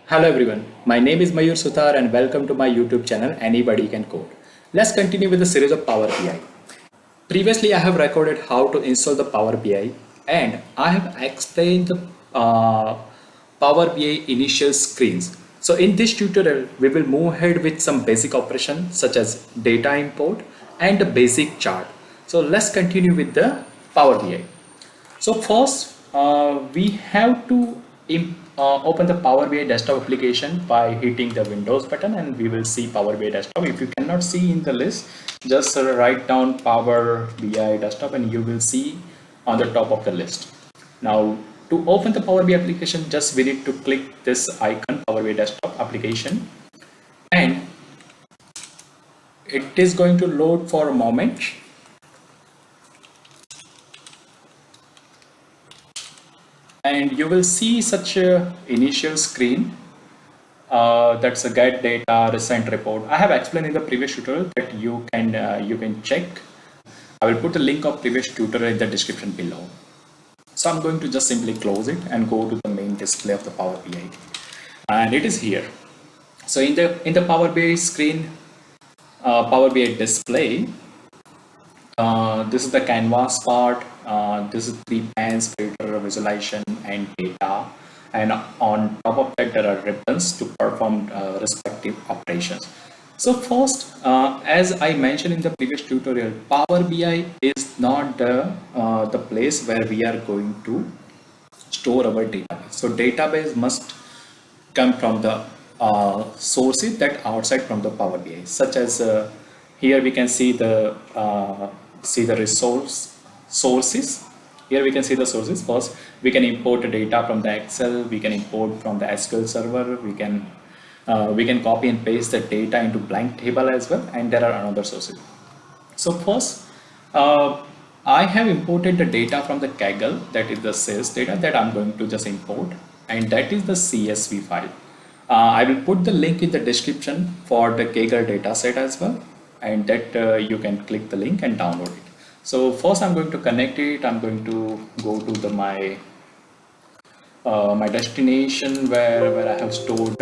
Hello everyone, my name is Mayur Suthar and welcome to my YouTube channel Anybody Can Code. Let's continue with the series of Power BI. Previously I have recorded how to install the Power BI and I have explained the Power BI initial screens. So in this tutorial we will move ahead with some basic operations such as data import and the basic chart. So let's continue with the Power BI. So first, we have to open the Power BI desktop application by hitting the Windows button, and we will see Power BI desktop. If you cannot see in the list, just write down Power BI desktop, and you will see on the top of the list. Now, to open the Power BI application, just we need to click this icon, Power BI desktop application, and it is going to load for a moment. And you will see such a initial screen that's a get data recent report. I have explained in the previous tutorial that you can check. I will put the link of previous tutorial in the description below. So I'm going to just simply close it and go to the main display of the Power BI, and it is here. So in the Power BI screen, Power BI display, this is the canvas part. This is three panes, filter, visualization, and data. And on top of that, there are ribbons to perform respective operations. So first, as I mentioned in the previous tutorial, Power BI is not the place where we are going to store our database. So database must come from the sources that outside from the Power BI, such as here we can see the resource sources. Here we can see the sources. First, we can import the data from the Excel. We can import from the SQL server. We can copy and paste the data into blank table as well. And there are another sources. So first, I have imported the data from the Kaggle, that is the sales data that I'm going to just import, and that is the CSV file. I will put the link in the description for the Kaggle data set as well, and that you can click the link and download it. So first I'm going to connect it. I'm going to go to the my destination where I have stored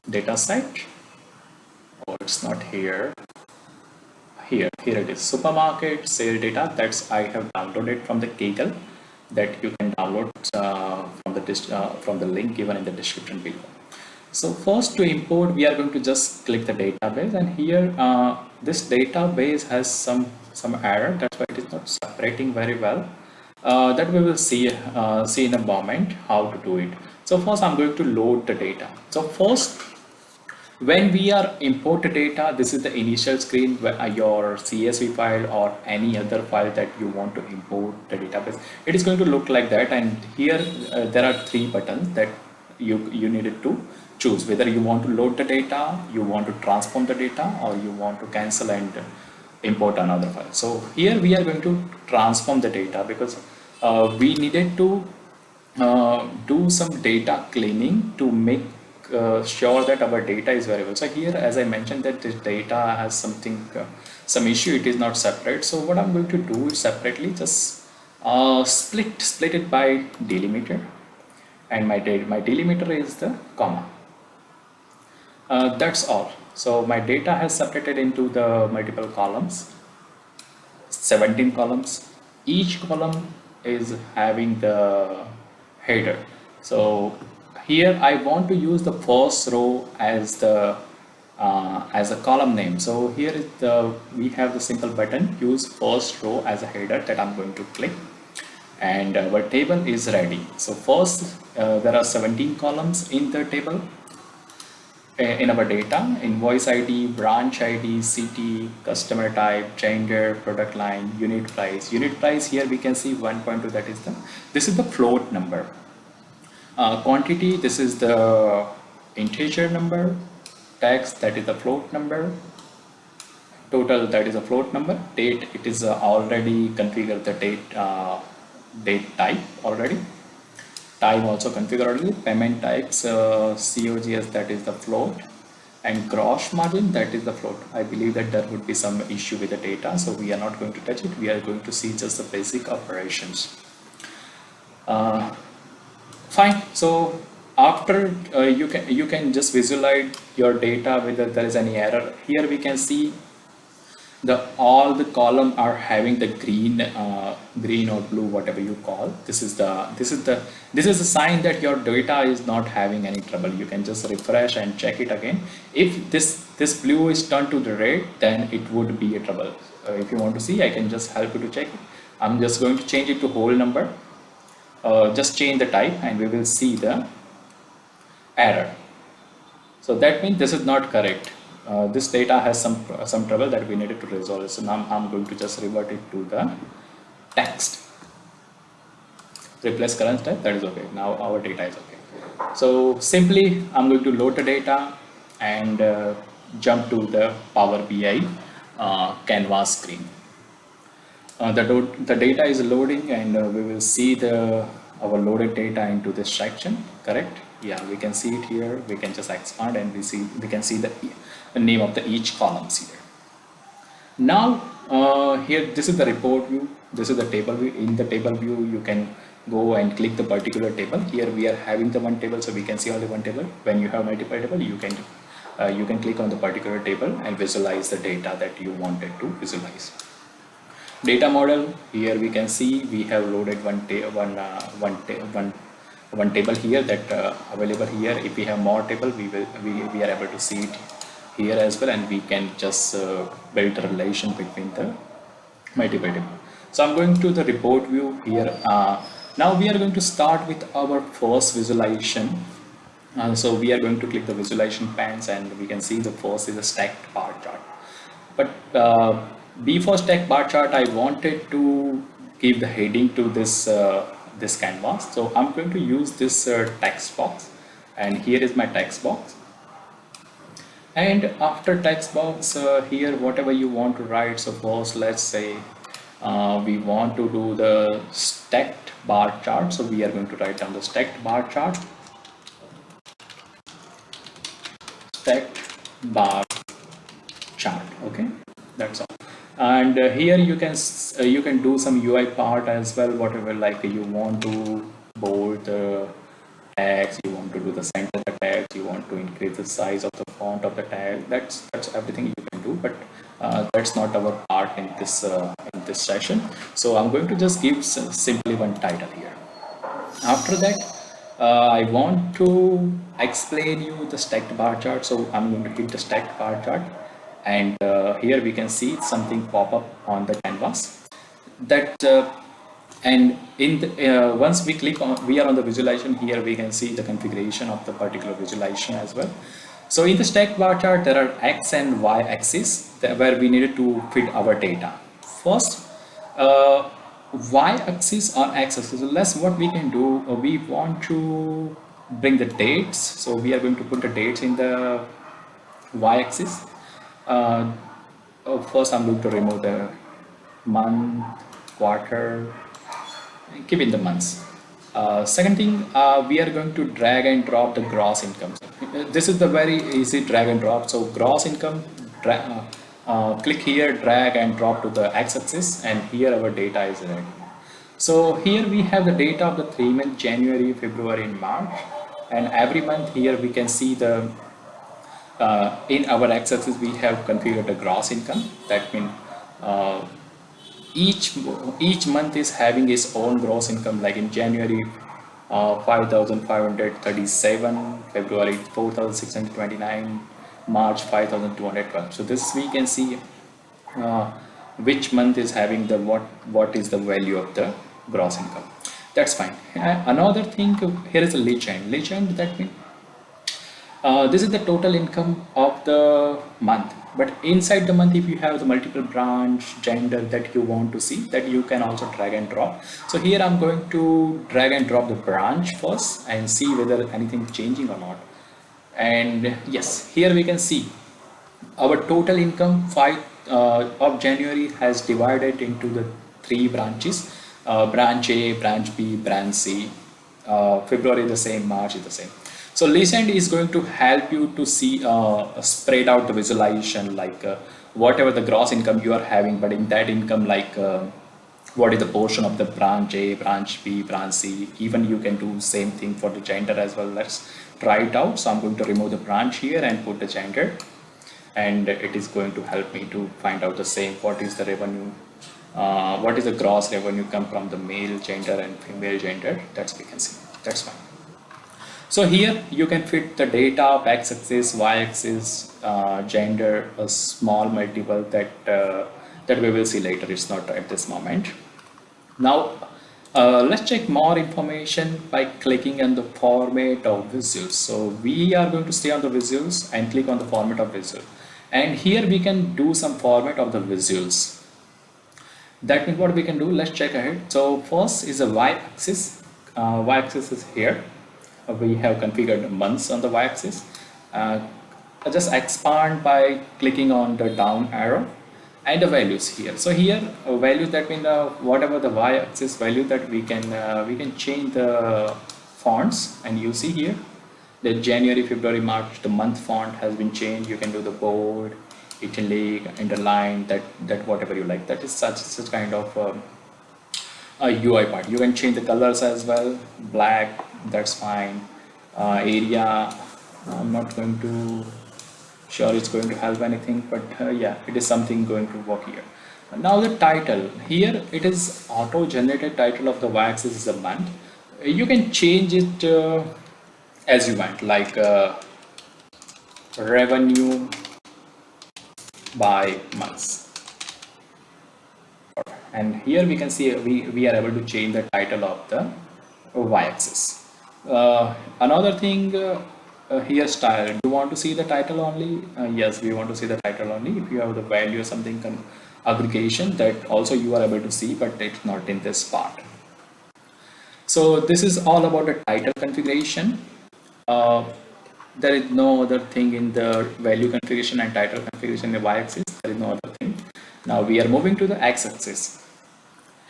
data set. Oh, it's not here. Here it is. Supermarket sale data. That's I have downloaded from the Kaggle, that you can download from the link given in the description below. So first, to import, we are going to just click the database, and here this database has some error. That's why it is not separating very well. That we will see in a moment how to do it. So first, I'm going to load the data. So first, when we are import the data, this is the initial screen where your CSV file or any other file that you want to import the database. It is going to look like that, and here there are three buttons that you needed to choose whether you want to load the data, you want to transform the data, or you want to cancel and import another file. So here we are going to transform the data because we needed to do some data cleaning to make sure that our data is variable. So here, as I mentioned, that this data has some issue, it is not separate. So what I'm going to do is separately just split it by delimiter, and my delimiter is the comma. That's all. So my data has separated into the multiple columns, 17 columns. Each column is having the header. So here I want to use the first row as a column name. So here is we have the simple button, use first row as a header, that I'm going to click, and our table is ready. So first there are 17 columns in the table. In our data: invoice ID, branch ID, city, customer type, gender, product line, unit price. Unit price, here we can see 1.2, that is this is the float number. Quantity, this is the integer number. Text, that is the float number. Total, that is a float number. Date, it is already configured the date type already. Time also configured already. Payment types, COGS, that is the float, and gross margin, that is the float. I believe that there would be some issue with the data, so we are not going to touch it. We are going to see just the basic operations. Fine. So after you can just visualize your data whether there is any error. Here we can see the all the column are having the green or blue, whatever you call. This is the sign that your data is not having any trouble. You can just refresh and check it again. If this blue is turned to the red, then it would be a trouble. If you want to see, I can just help you to check it. I'm just going to change it to whole number. Just change the type and we will see the error. So that means this is not correct. This data has some trouble that we needed to resolve. So now I'm going to just revert it to the text. Replace current type, that is okay. Now our data is okay. So simply I'm going to load the data and jump to the Power BI canvas screen. The data is loading and we will see our loaded data into this section, correct? Yeah, we can see it here. We can just expand and we can see the name of each columns here. Now here, this is the report view. This is the table view. In the table view, you can go and click the particular table. Here we are having the one table, so we can see only one table. When you have multiple table, you can click on the particular table and visualize the data that you wanted to visualize. Data model, here we can see we have loaded one table here that available here. If we have more table, we are able to see it here as well, and we can just build a relation between the multiple table. So I'm going to the report view here. Now we are going to start with our first visualization. So we are going to click the visualization pans and we can see the first is a stacked bar chart. But before stack bar chart, I wanted to give the heading to this canvas. So I'm going to use this text box, and here is my text box. And after text box, here whatever you want to write. So first, let's say we want to do the stacked bar chart. So we are going to write down the stacked bar chart. Stacked bar chart. Okay, that's all. And here you can do some UI part as well, whatever, like you want to bold the text, you want to do the center of the text, you want to increase the size of the font of the tag. That's everything you can do, but that's not our part in this session. So I'm going to just give simply one title here. After that, I want to explain you the stacked bar chart. So I'm going to hit the stacked bar chart, and here we can see something pop up on the canvas. That and in the, once we click on, we are on the visualization. Here we can see the configuration of the particular visualization as well. So in the stacked bar chart, there are X and Y axis where we needed to fit our data. First, Y axis or X axis. So let's what we can do. We want to bring the dates. So we are going to put the dates in the Y axis. First, I'm going to remove the month, quarter, and keep in the months. Second thing, we are going to drag and drop the gross income. This is the very easy drag and drop. So gross income, click here, drag and drop to the x-axis, and here our data is ready. So here we have the data of the 3 months, January, February, and March, and every month here we can see the in our x-axis we have configured the gross income. That means each month is having its own gross income. Like in January, 5,537, February 4,629, March 5,212. So this we can see which month is having the what is the value of the gross income. That's fine. Another thing, here is a legend. That means this is the total income of the month, but inside the month, if you have the multiple branch, gender that you want to see, that you can also drag and drop. So here I'm going to drag and drop the branch first and see whether anything changing or not. And yes, here we can see our total income of January has divided into the 3 branches, branch A, branch B, branch C. February the same, March is the same. So Legend is going to help you to see spread out the visualization, like whatever the gross income you are having, but in that income, like what is the portion of the branch A, branch B, branch C. Even you can do same thing for the gender as well. Let's try it out. So I'm going to remove the branch here and put the gender, and it is going to help me to find out the same, what is the revenue, what is the gross revenue come from the male gender and female gender. That's we can see. That's fine. So here you can fit the data of x-axis, y-axis, gender, a small multiple that we will see later. It's not at this moment. Now let's check more information by clicking on the format of visuals. So we are going to stay on the visuals and click on the format of visual. And here we can do some format of the visuals. That means what we can do, let's check ahead. So first is a y-axis. Y-axis is here. We have configured months on the y-axis. Just expand by clicking on the down arrow and the values here. So here values, that mean whatever the y-axis value that we can change the fonts, and you see here the January, February, March, the month font has been changed. You can do the bold, italic, underline, that whatever you like. That is such kind of a UI part. You can change the colors as well. Black, that's fine. Area, I'm not going to sure it's going to help anything, but yeah, it is something going to work here. Now the title here, it is auto generated title of the y-axis is a month. You can change it as you want, like revenue by months. And here we can see we are able to change the title of the y-axis. Another thing, here style, do you want to see the title only? Yes, we want to see the title only. If you have the value or something aggregation, that also you are able to see, but it's not in this part. So this is all about the title configuration. There is no other thing in the value configuration and title configuration in the y-axis. There is no other thing. Now we are moving to the x-axis.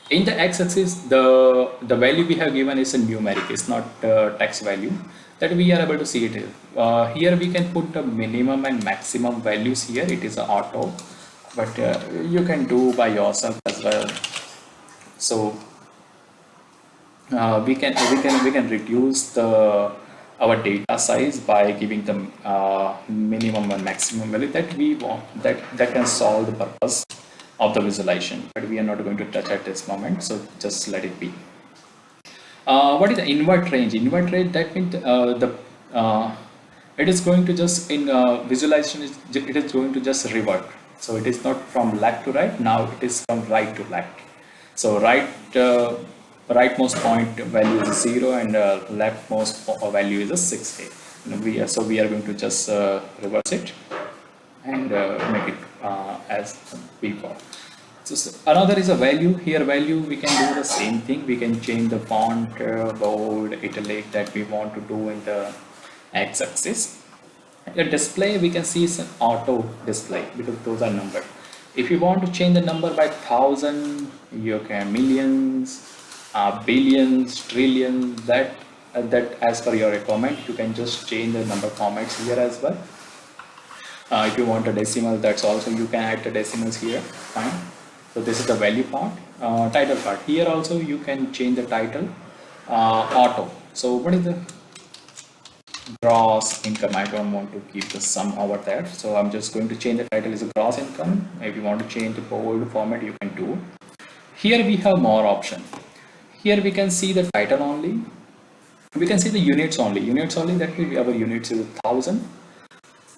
In the x-axis, the value we have given is a numeric, it's not text value, that we are able to see it. Here we can put the minimum and maximum values here. It is auto, but you can do by yourself as well. So we can reduce our data size by giving them minimum and maximum value that we want, that can solve the purpose of the visualization, but we are not going to touch at this moment, so just let it be. What is the invert range? Invert range, that means it is going to just in visualization it is going to just revert. So it is not from left to right, now it is from right to left. So rightmost point value is 0 and leftmost value is a 60. So we are going to just reverse it and make it as before. So another is a value. Here value, we can do the same thing. We can change the font, bold, italic that we want to do in the x-axis. The display, we can see it's an auto display because those are numbered. If you want to change the number by 1,000, you can millions, billions, trillions, that as per your requirement, you can just change the number formats here as well. If you want a decimal, that's also you can add the decimals here, fine. So this is the value part. Title part, here also you can change the title, auto. So what is the gross income? I don't want to keep the sum over there, so I'm just going to change the title is a gross income. If you want to change the bold format, you can do. Here we have more option. Here we can see the title only, we can see the units only, that means our units is 1,000.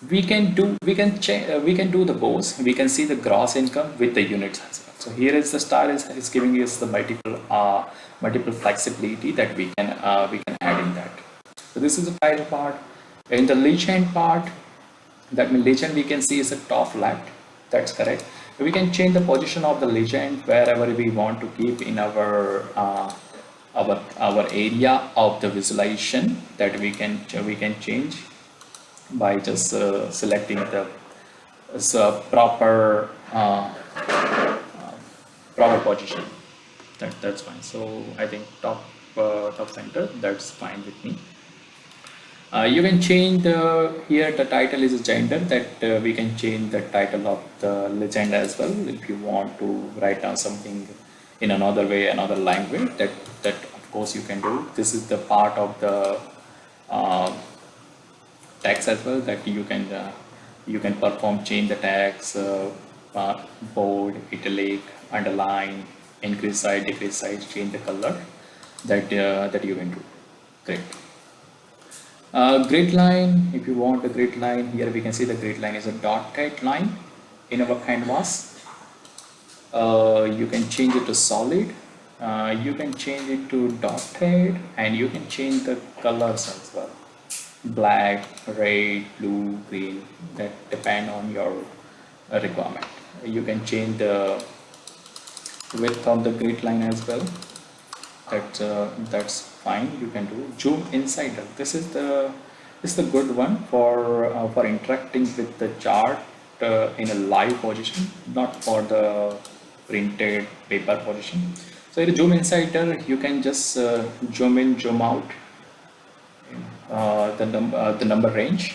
We can do the both. We can see the gross income with the units as well. So here is the style is giving us the multiple flexibility that we can add in that. So this is the title part. In the legend part, that means legend we can see is the top left. That's correct. We can change the position of the legend wherever we want to keep in our area of the visualization, that we can change by just selecting the proper position. That's fine. So I think top center, that's fine with me. You can change here the title is a gender, that we can change the title of the legend as well if you want to write down something in another way, another language, that of course you can do. This is the part of the uh, tags as well, that you can perform change the tags, bold, italic, underline, increase size, decrease size, change the color, that you can do. Great. Grid line, if you want a grid line, here we can see the grid line is a dotted line in our canvas. You can change it to solid, you can change it to dotted, and you can change the colors as well: black, red, blue, green, that depend on your requirement. You can change the width of the grid line as well. That's fine. You can do zoom insider. This is the good one for interacting with the chart in a live position, not for the printed paper position. So in the zoom insider, you can just zoom in, zoom out the number range.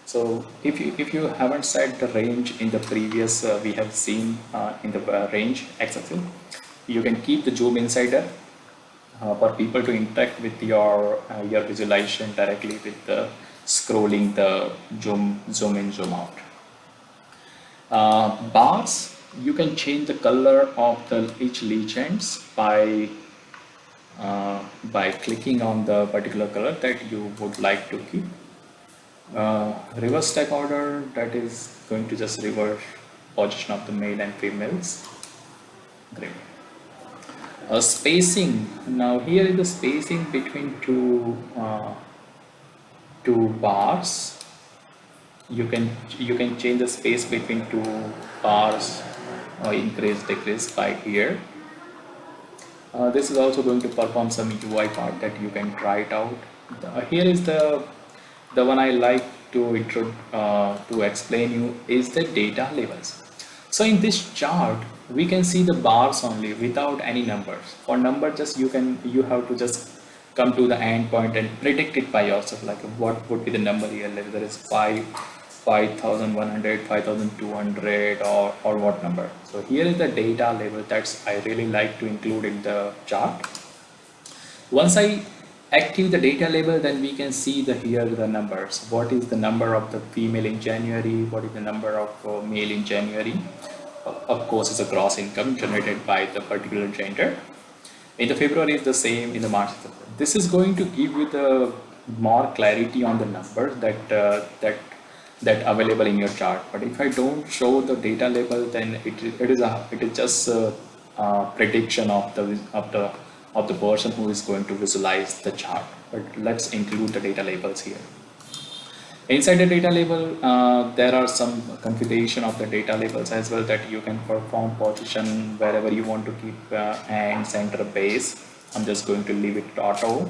So if you haven't set the range in the previous, we have seen in the range x-axis, you can keep the zoom insider for people to interact with your visualization directly with the scrolling the zoom in, zoom out. Bars, you can change the color of the each legends by clicking on the particular color that you would like to keep. Reverse stack order, that is going to just reverse position of the male and females. Great. Spacing, now here is the spacing between two bars. You can change the space between two bars, or increase, decrease by here. This is also going to perform some UI part that you can try it out. Here is the one I like to explain you is the data labels. So in this chart, we can see the bars only without any numbers. For number, just you have to just come to the end point and predict it by yourself, like what would be the number here, like there is 5100, 5200, or what number. So here is the data label that's I really like to include in the chart. Once I active the data label, then we can see here the numbers. What is the number of the female in January? What is the number of male in January? Of course, it's a gross income generated by the particular gender. In the February is the same, in the March. This is going to give you the more clarity on the numbers that available in your chart. But if I don't show the data label, then it is just a prediction of the person who is going to visualize the chart. But let's include the data labels here. Inside the data label, there are some configuration of the data labels as well, that you can perform position wherever you want to keep and center base. I'm just going to leave it auto.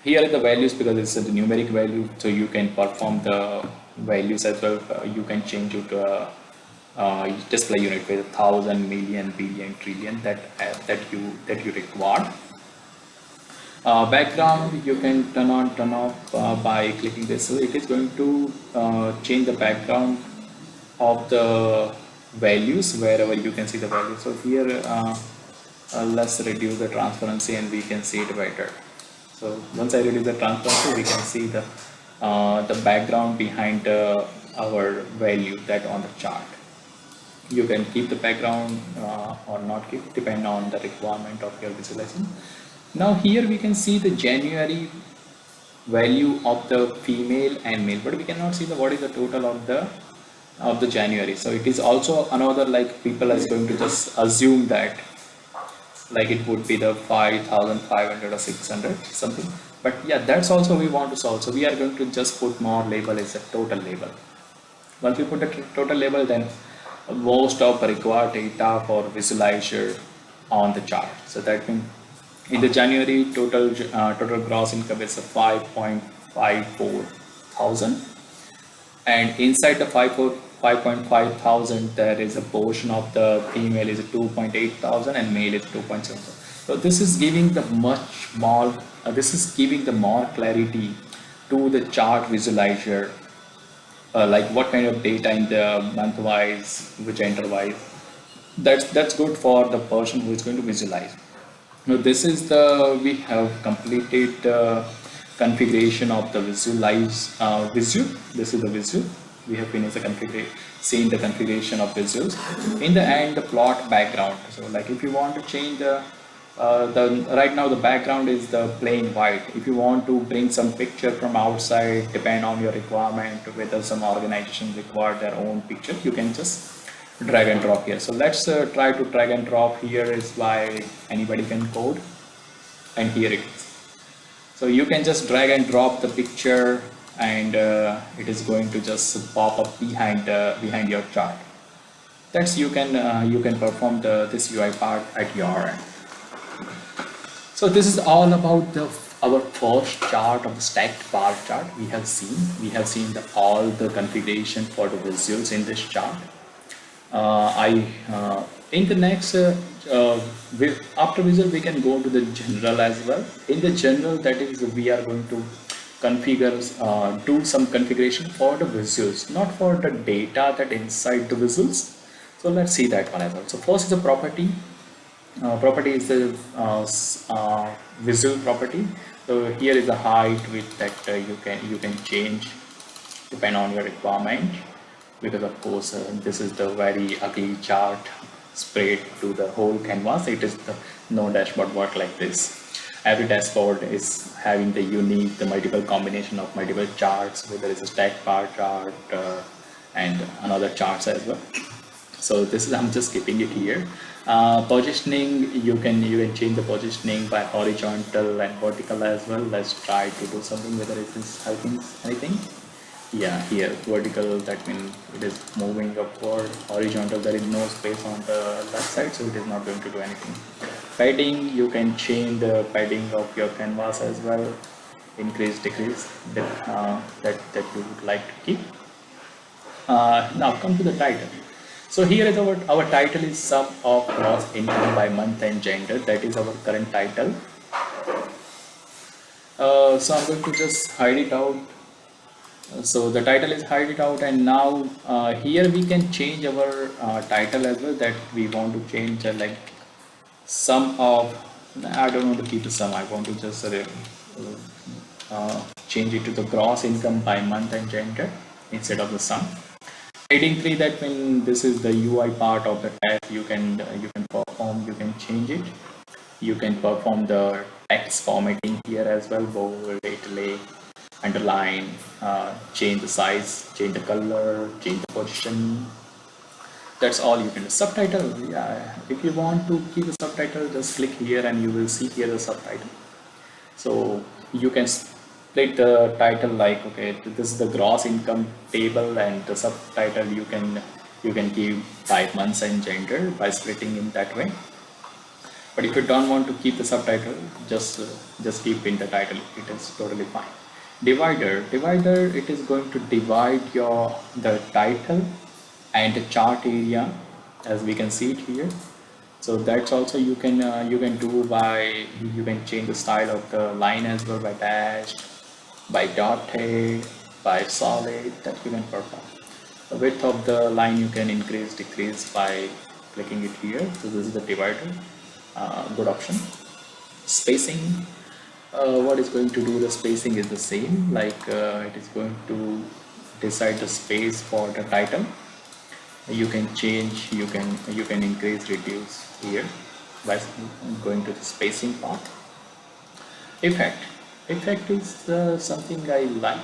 Here are the values because it's a numeric value, so you can perform the values as well. You can change it to display unit with 1000, million, billion, trillion that you require. Background, you can turn on, turn off by clicking this. So it is going to change the background of the values wherever you can see the values. So here let's reduce the transparency and we can see it better. So once I reduce the transparency, we can see the background behind our value that on the chart. You can keep the background or not keep, depending on the requirement of your visualization. Now here we can see the January value of the female and male, but we cannot see what is the total of the January. So it is also another, like people are going to just assume that like it would be the 5500 or 600 something. But yeah, that's also we want to solve. So we are going to just put more label as a total label. Once we put a total label, then most of the required data for visualizer on the chart. So that means in the January total gross income is 5.54 thousand, and inside the 5.5 thousand there is a portion of the female is 2.8 thousand and male is 2.7. So this is giving the more clarity to the chart visualizer, like what kind of data in the month wise, gender wise, That's good for the person who is going to visualize. Now this is the we have completed the configuration of the visual. This is the visual. We have finished the configuration, seen the configuration of visuals. In the end, the plot background. So like if you want to change the right now the background is the plain white. If you want to bring some picture from outside, depend on your requirement, whether some organization require their own picture, you can just drag and drop here. So let's try to drag and drop. Here is why anybody can code, and here it is. So you can just drag and drop the picture, and it is going to just pop up behind your chart. That's you can perform this UI part at your end. So this is all about our first chart of the stacked bar chart. We have seen all the configuration for the visuals in this chart. I In the next after visual we can go to the general as well. In the general, that is, we are going to configure do some configuration for the visuals, not for the data that inside the visuals. So let's see that one as well. So first is the property. Property is the visual property. So here is the height width that you can change depend on your requirement, because of course this is the very ugly chart spread to the whole canvas. It is the no dashboard work like this. Every dashboard is having the multiple combination of multiple charts, whether it's a stack bar chart and another charts as well. So this is, I'm just keeping it here. Positioning, you can change the positioning by horizontal and vertical as well. Let's try to do something, whether it is helping anything. Yeah, here vertical, that means it is moving upward. Horizontal, there is no space on the left side, so it is not going to do anything. Padding, you can change the padding of your canvas as well, increase, decrease, that you would like to keep. Now come to the title. So here is our title is sum of gross income by month and gender. That is our current title. So I'm going to just hide it out. So the title is hide it out, and now here we can change our title as well, that we want to change like sum of, I don't want to keep the sum, I want to just change it to the gross income by month and gender instead of the sum. Heading 3, that means this is the UI part of the tab. You can perform, you can change it. You can perform the text formatting here as well, bold, italic, underline, change the size, change the color, change the position. That's all you can do. Subtitle, yeah, if you want to keep a subtitle, just click here and you will see here the subtitle. So you can split the title like, okay, this is the gross income table, and the subtitle you can give by months and gender by splitting in that way. But if you don't want to keep the subtitle, just keep in the title. It is totally fine. Divider, it is going to divide the title and the chart area, as we can see it here. So that's also you can do by, you can change the style of the line as well, by dashed, by dotted, by solid, that you can perform. The width of the line you can increase, decrease by clicking it here. So this is the divider, good option. Spacing, what is going to do the spacing is the same, like it is going to decide the space for the title. You can change, you can increase, reduce here by going to the spacing part. Effect is something I like.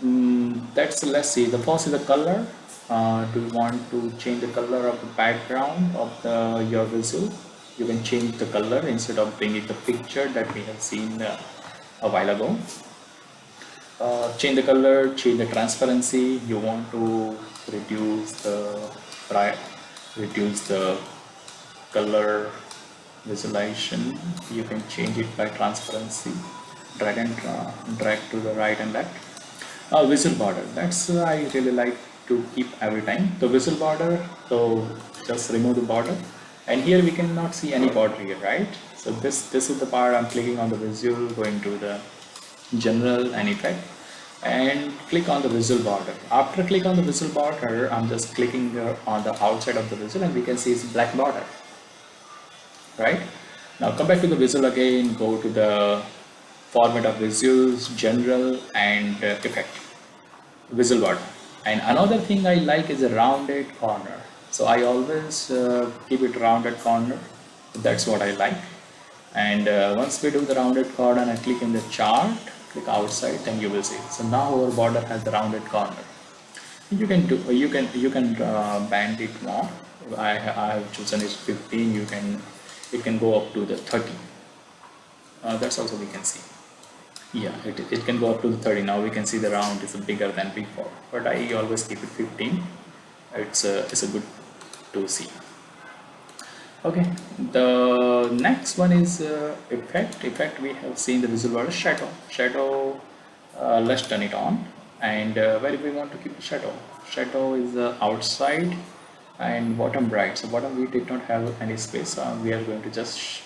Let's see, the first is the color. Do you want to change the color of the background of your visual? You can change the color instead of bringing the picture that we have seen a while ago. Change the color, change the transparency. You want to reduce the color visualization. You can change it by transparency. Drag to the right and left. Visual border, that's I really like to keep every time. The visual border, so just remove the border, and here we cannot see any border here, right? So this is the part I'm clicking on the visual, going to the general and effect. and click on the visual border. After click on the visual border, I'm just clicking on the outside of the visual, and we can see it's black border, right? Now come back to the visual again, go to the format of visuals, general, and effect, visual border. And another thing I like is a rounded corner. So I always keep it rounded corner. That's what I like. And once we do the rounded corner and I click in the chart, click outside, then you will see. So now our border has the rounded corner. You can band it more. I have chosen is 15. It can go up to the 30. That's also we can see. Yeah, it can go up to the 30. Now we can see the round is bigger than before, but I always keep it 15. It's a good to see. Okay, the next one is effect. We have seen the visual word shadow. Let's turn it on, and where we want to keep the shadow is outside and bottom right. So bottom we did not have any space, we are going to just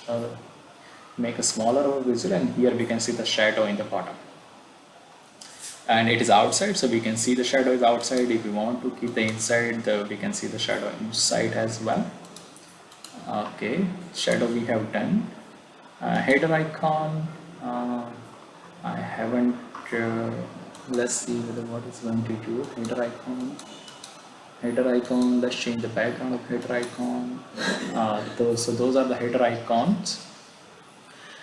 make a smaller visual, and here we can see the shadow in the bottom, and it is outside, so we can see the shadow is outside. If we want to keep the inside, we can see the shadow inside as well. Okay, shadow we have done. Header icon, I haven't let's see what is going to do. Header icon, let's change the background of header icon. Those are the header icons,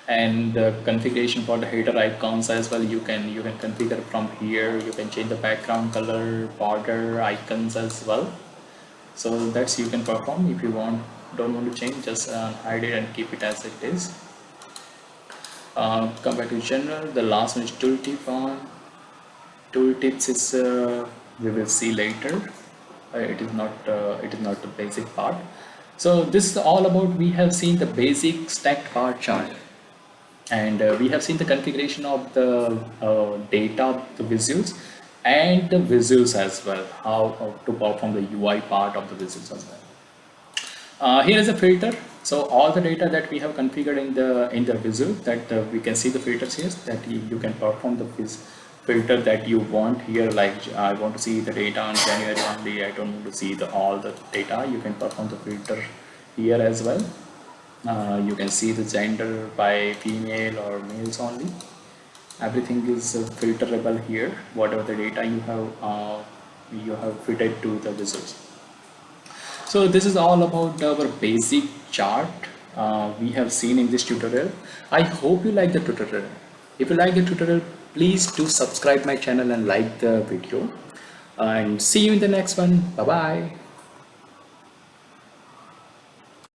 and the configuration for the header icons as well. You can configure from here. You can change the background color, border, icons as well. So that's you can perform. If you don't want to change, just hide it and keep it as it is. Come back to general. The last one is tooltip on. Tooltips is we will see later. It is not the basic part. So this is all about. We have seen the basic stacked bar chart, and we have seen the configuration of the data, the visuals, and the visuals as well. How to perform the UI part of the visuals as well. Here is a filter. So all the data that we have configured in the visual, that we can see the filters here, that you can perform the filter that you want here. Like I want to see the data on January only. I don't want to see all the data. You can perform the filter here as well. You can see the gender by female or males only. Everything is filterable here. Whatever the data you have fitted to the visuals. So this is all about our basic chart we have seen in this tutorial. I hope you like the tutorial. If you like the tutorial, please do subscribe my channel and like the video. And see you in the next one. Bye bye.